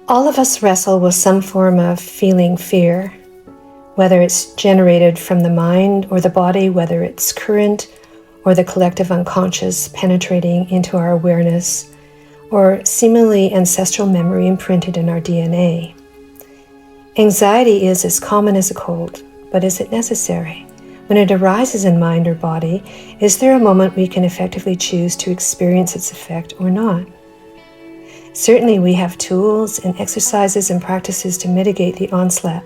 All of us wrestle with some form of feeling fear, whether it's generated from the mind or the body, whether it's current or the collective unconscious penetrating into our awareness, or seemingly ancestral memory imprinted in our DNA. Anxiety is as common as a cold, but is it necessary? When it arises in mind or body, is there a moment we can effectively choose to experience its effect or not? Certainly we have tools and exercises and practices to mitigate the onslaught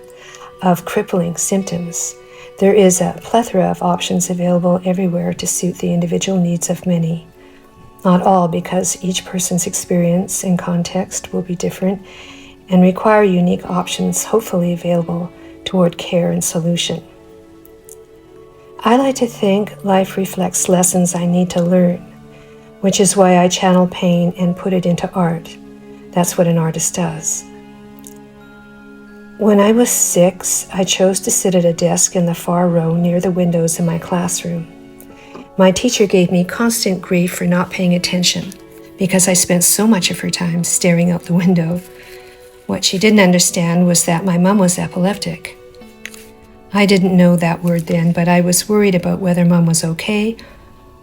of crippling symptoms. There is a plethora of options available everywhere to suit the individual needs of many. Not all, because each person's experience and context will be different and require unique options hopefully available toward care and solution. I like to think life reflects lessons I need to learn, which is why I channel pain and put it into art. That's what an artist does. When I was 6, I chose to sit at a desk in the far row near the windows in my classroom. My teacher gave me constant grief for not paying attention because I spent so much of her time staring out the window. What she didn't understand was that my mom was epileptic. I didn't know that word then, but I was worried about whether Mom was okay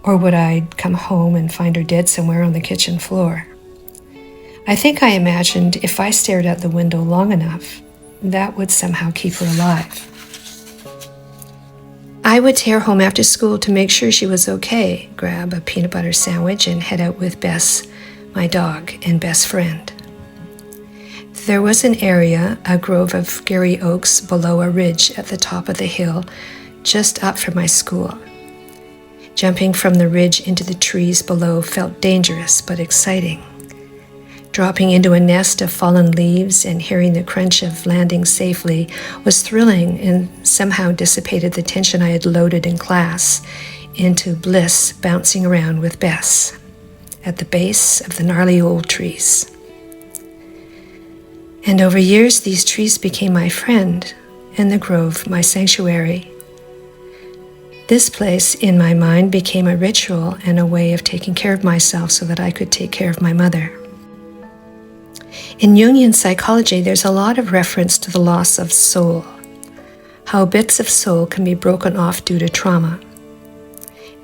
or would I come home and find her dead somewhere on the kitchen floor. I think I imagined if I stared out the window long enough, that would somehow keep her alive. I would tear home after school to make sure she was okay, grab a peanut butter sandwich, and head out with Bess, my dog and best friend. There was an area, a grove of Gary oaks below a ridge at the top of the hill, just up from my school. Jumping from the ridge into the trees below felt dangerous but exciting. Dropping into a nest of fallen leaves and hearing the crunch of landing safely was thrilling and somehow dissipated the tension I had loaded in class into bliss bouncing around with Bess at the base of the gnarly old trees. And over years, these trees became my friend, and the grove my sanctuary. This place, in my mind, became a ritual and a way of taking care of myself so that I could take care of my mother. In Jungian psychology, there's a lot of reference to the loss of soul, how bits of soul can be broken off due to trauma.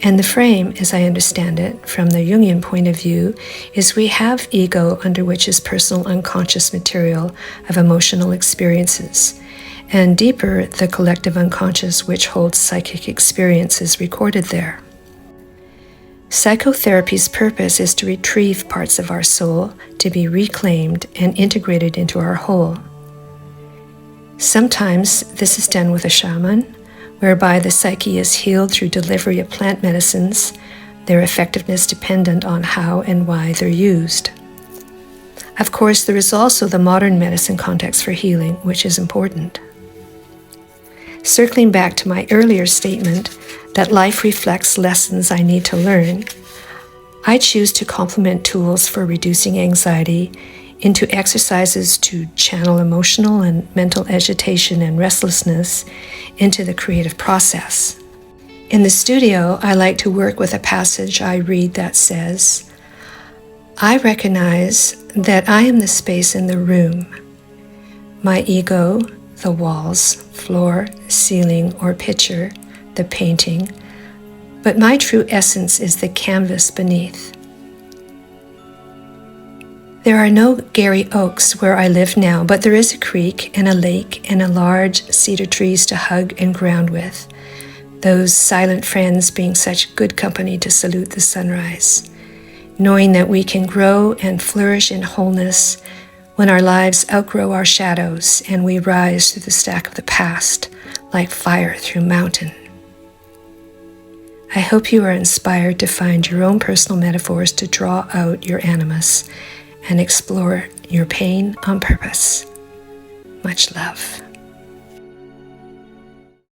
And the frame, as I understand it, from the Jungian point of view, is we have ego under which is personal unconscious material of emotional experiences, and deeper, the collective unconscious which holds psychic experiences recorded there. Psychotherapy's purpose is to retrieve parts of our soul to be reclaimed and integrated into our whole. Sometimes this is done with a shaman, whereby the psyche is healed through delivery of plant medicines, their effectiveness dependent on how and why they're used. Of course, there is also the modern medicine context for healing, which is important. Circling back to my earlier statement that life reflects lessons I need to learn, I choose to complement tools for reducing anxiety into exercises to channel emotional and mental agitation and restlessness into the creative process. In the studio, I like to work with a passage I read that says, "I recognize that I am the space in the room. My ego, the walls, floor, ceiling, or picture, the painting, but my true essence is the canvas beneath. There are no Gary oaks where I live now, but there is a creek and a lake and a large cedar trees to hug and ground with, those silent friends being such good company to salute the sunrise, knowing that we can grow and flourish in wholeness when our lives outgrow our shadows and we rise through the stack of the past like fire through mountain." I hope you are inspired to find your own personal metaphors to draw out your animus and explore your pain on purpose. Much love.